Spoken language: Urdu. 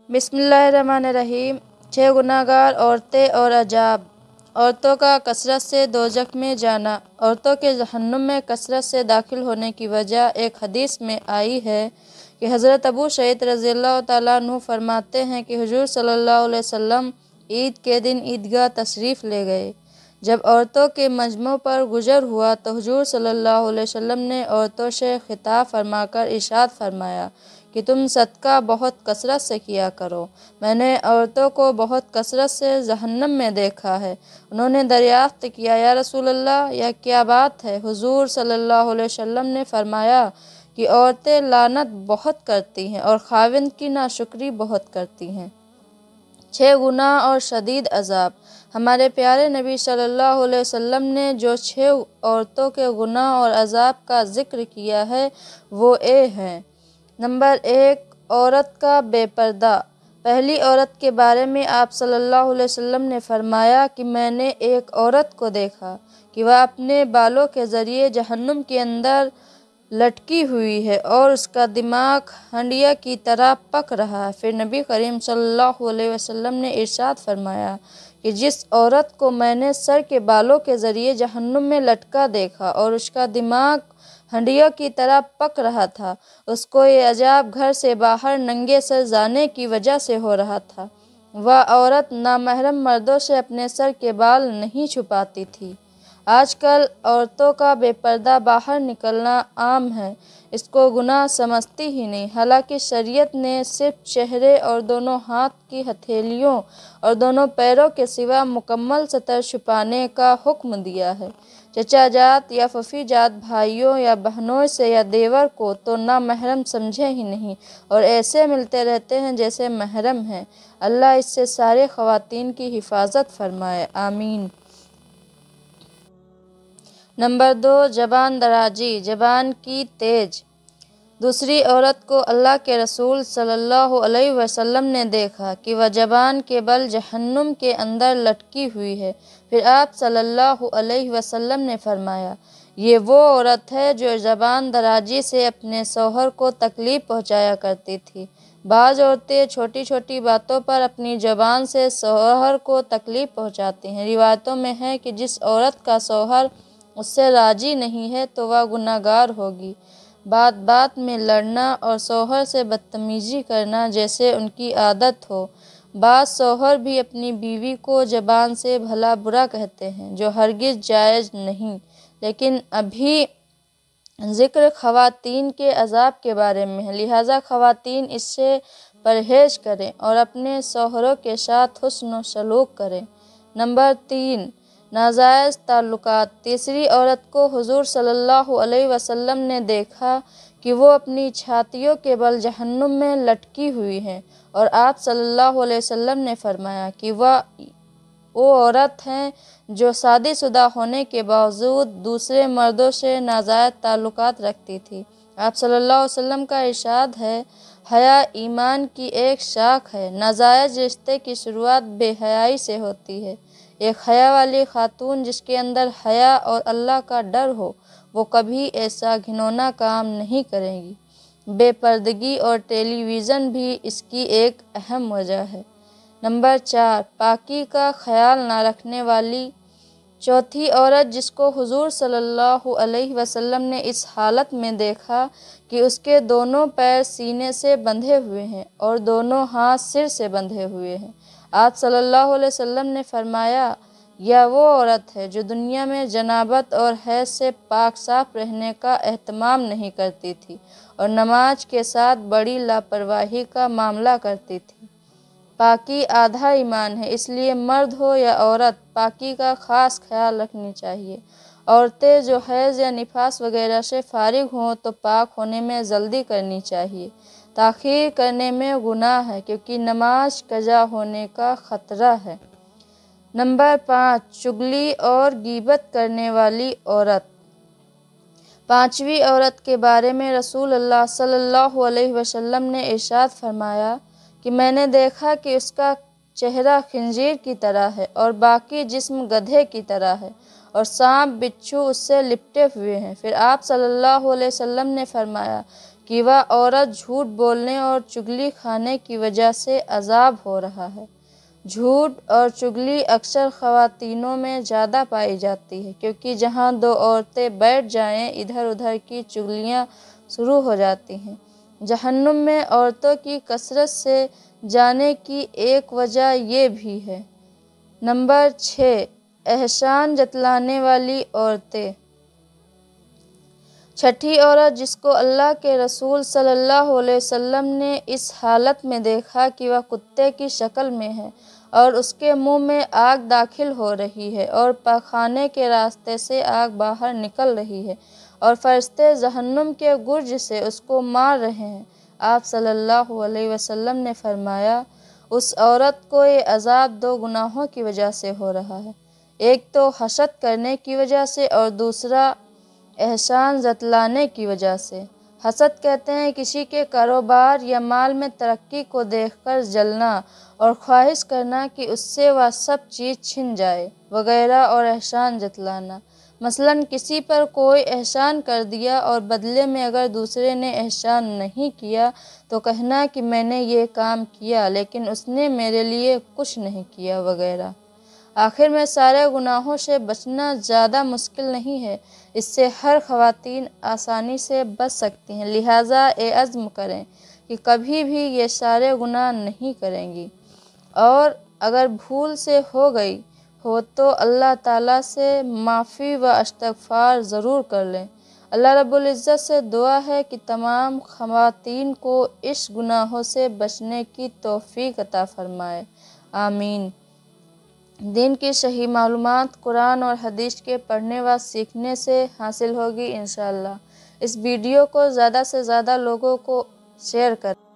بسم اللہ الرحمن الرحیم۔ 6 گناہگار عورتیں اور عذاب۔ عورتوں کا کثرت سے دوزخ میں جانا۔ عورتوں کے جہنم میں کثرت سے داخل ہونے کی وجہ ایک حدیث میں آئی ہے کہ حضرت ابو سعید رضی اللہ تعالیٰ عنہ فرماتے ہیں کہ حضور صلی اللہ علیہ وسلم عید کے دن عیدگاہ تشریف لے گئے۔ جب عورتوں کے مجمع پر گزر ہوا تو حضور صلی اللہ علیہ وسلم نے عورتوں سے خطاب فرما کر ارشاد فرمایا کہ تم صدقہ بہت کثرت سے کیا کرو۔ میں نے عورتوں کو بہت کثرت سے جہنم میں دیکھا ہے۔ انہوں نے دریافت کیا، یا رسول اللہ، یہ کیا بات ہے؟ حضور صلی اللہ علیہ وسلم نے فرمایا کہ عورتیں لعنت بہت کرتی ہیں اور خاوند کی ناشکری بہت کرتی ہیں۔ 6 گناہ اور شدید عذاب۔ ہمارے پیارے نبی صلی اللہ علیہ وسلم نے جو 6 عورتوں کے گناہ اور عذاب کا ذکر کیا ہے وہ یہ ہیں۔ نمبر 1، عورت کا بے پردہ۔ پہلی عورت کے بارے میں آپ صلی اللہ علیہ وسلم نے فرمایا کہ میں نے ایک عورت کو دیکھا کہ وہ اپنے بالوں کے ذریعے جہنم کے اندر لٹکی ہوئی ہے اور اس کا دماغ ہنڈیا کی طرح پک رہا ہے۔ پھر نبی کریم صلی اللہ علیہ وسلم نے ارشاد فرمایا کہ جس عورت کو میں نے سر کے بالوں کے ذریعے جہنم میں لٹکا دیکھا اور اس کا دماغ ہنڈیوں کی طرح پک رہا تھا، اس کو یہ عذاب گھر سے باہر ننگے سر جانے کی وجہ سے ہو رہا تھا۔ وہ عورت نامحرم مردوں سے اپنے سر کے بال نہیں چھپاتی تھی۔ آج کل عورتوں کا بے پردہ باہر نکلنا عام ہے، اس کو گناہ سمجھتی ہی نہیں، حالانکہ شریعت نے صرف چہرے اور دونوں ہاتھ کی ہتھیلیوں اور دونوں پیروں کے سوا مکمل سطر چھپانے کا حکم دیا ہے۔ چچا جات یا پھوپھی جات بھائیوں یا بہنوں سے یا دیور کو تو نامحرم سمجھے ہی نہیں اور ایسے ملتے رہتے ہیں جیسے محرم ہیں۔ اللہ اس سے سارے خواتین کی حفاظت فرمائے، آمین۔ نمبر 2، زبان درازی، زبان کی تیز۔ دوسری عورت کو اللہ کے رسول صلی اللہ علیہ وسلم نے دیکھا کہ وہ زبان کے بل جہنم کے اندر لٹکی ہوئی ہے۔ پھر آپ صلی اللہ علیہ وسلم نے فرمایا، یہ وہ عورت ہے جو زبان درازی سے اپنے شوہر کو تکلیف پہنچایا کرتی تھی۔ بعض عورتیں چھوٹی چھوٹی باتوں پر اپنی زبان سے شوہر کو تکلیف پہنچاتی ہیں۔ روایتوں میں ہے کہ جس عورت کا شوہر اس سے راضی نہیں ہے تو وہ گناہگار ہوگی۔ بات بات میں لڑنا اور شوہر سے بدتمیزی کرنا جیسے ان کی عادت ہو۔ بعض شوہر بھی اپنی بیوی کو زبان سے بھلا برا کہتے ہیں، جو ہرگز جائز نہیں۔ لیکن ابھی ذکر خواتین کے عذاب کے بارے میں ہے، لہٰذا خواتین اس سے پرہیز کریں اور اپنے شوہروں کے ساتھ حسن و سلوک کریں۔ نمبر 3، ناجائز تعلقات۔ تیسری عورت کو حضور صلی اللہ علیہ وسلم نے دیکھا کہ وہ اپنی چھاتیوں کے بل جہنم میں لٹکی ہوئی ہیں اور آپ صلی اللہ علیہ وسلم نے فرمایا کہ وہ عورت ہیں جو شادی شدہ ہونے کے باوجود دوسرے مردوں سے ناجائز تعلقات رکھتی تھی۔ آپ صلی اللہ علیہ وسلم کا ارشاد ہے، حیا ایمان کی ایک شاخ ہے۔ ناجائز رشتے کی شروعات بے حیائی سے ہوتی ہے۔ ایک حیا والی خاتون جس کے اندر حیا اور اللہ کا ڈر ہو، وہ کبھی ایسا گھناؤنا کام نہیں کرے گی۔ بے پردگی اور ٹیلی ویژن بھی اس کی ایک اہم وجہ ہے۔ نمبر 4، پاکی کا خیال نہ رکھنے والی۔ چوتھی عورت جس کو حضور صلی اللہ علیہ وسلم نے اس حالت میں دیکھا کہ اس کے دونوں پیر سینے سے بندھے ہوئے ہیں اور دونوں ہاتھ سر سے بندھے ہوئے ہیں، آپ صلی اللہ علیہ وسلم نے فرمایا، یہ وہ عورت ہے جو دنیا میں جنابت اور حیض سے پاک صاف رہنے کا اہتمام نہیں کرتی تھی اور نماز کے ساتھ بڑی لاپرواہی کا معاملہ کرتی تھی۔ پاکی آدھا ایمان ہے، اس لیے مرد ہو یا عورت پاکی کا خاص خیال رکھنی چاہیے۔ عورتیں جو حیض یا نفاس وغیرہ سے فارغ ہوں تو پاک ہونے میں جلدی کرنی چاہیے۔ تاخیر کرنے میں گناہ ہے کیونکہ نماز قضا ہونے کا خطرہ ہے۔ نمبر 5، چغلی اور غیبت کرنے والی عورت۔ پانچویں عورت کے بارے میں رسول اللہ صلی اللہ علیہ وسلم نے ارشاد فرمایا کہ میں نے دیکھا کہ اس کا چہرہ خنزیر کی طرح ہے اور باقی جسم گدھے کی طرح ہے اور سانپ بچھو اس سے لپٹے ہوئے ہیں۔ پھر آپ صلی اللہ علیہ وسلم نے فرمایا کہ وہ عورت جھوٹ بولنے اور چغلی کھانے کی وجہ سے عذاب ہو رہا ہے۔ جھوٹ اور چغلی اکثر خواتینوں میں زیادہ پائی جاتی ہے، کیونکہ جہاں دو عورتیں بیٹھ جائیں ادھر ادھر کی چغلیاں شروع ہو جاتی ہیں۔ جہنم میں عورتوں کی کثرت سے جانے کی ایک وجہ یہ بھی ہے۔ نمبر 6، احسان جتلانے والی عورتیں۔ چھٹی عورت جس کو اللہ کے رسول صلی اللہ علیہ وسلم نے اس حالت میں دیکھا کہ وہ کتے کی شکل میں ہے اور اس کے منہ میں آگ داخل ہو رہی ہے اور پاخانے کے راستے سے آگ باہر نکل رہی ہے اور فرشتے جہنم کے گرج سے اس کو مار رہے ہیں، آپ صلی اللہ علیہ وسلم نے فرمایا اس عورت کو یہ عذاب 2 گناہوں کی وجہ سے ہو رہا ہے، ایک تو حسد کرنے کی وجہ سے اور دوسرا احسان جتلانے کی وجہ سے۔ حسد کہتے ہیں کسی کے کاروبار یا مال میں ترقی کو دیکھ کر جلنا اور خواہش کرنا کہ اس سے وہ سب چیز چھن جائے وغیرہ، اور احسان جتلانا مثلاً کسی پر کوئی احسان کر دیا اور بدلے میں اگر دوسرے نے احسان نہیں کیا تو کہنا کہ میں نے یہ کام کیا لیکن اس نے میرے لیے کچھ نہیں کیا وغیرہ۔ آخر میں سارے گناہوں سے بچنا زیادہ مشکل نہیں ہے، اس سے ہر خواتین آسانی سے بچ سکتی ہیں، لہٰذا یہ عزم کریں کہ کبھی بھی یہ سارے گناہ نہیں کریں گی، اور اگر بھول سے ہو گئی ہو تو اللہ تعالیٰ سے معافی و استغفار ضرور کر لیں۔ اللہ رب العزت سے دعا ہے کہ تمام خواتین کو اس گناہوں سے بچنے کی توفیق عطا فرمائے، آمین۔ دین کی صحیح معلومات قرآن اور حدیث کے پڑھنے و سیکھنے سے حاصل ہوگی انشاءاللہ۔ اس ویڈیو کو زیادہ سے زیادہ لوگوں کو شیئر کریں۔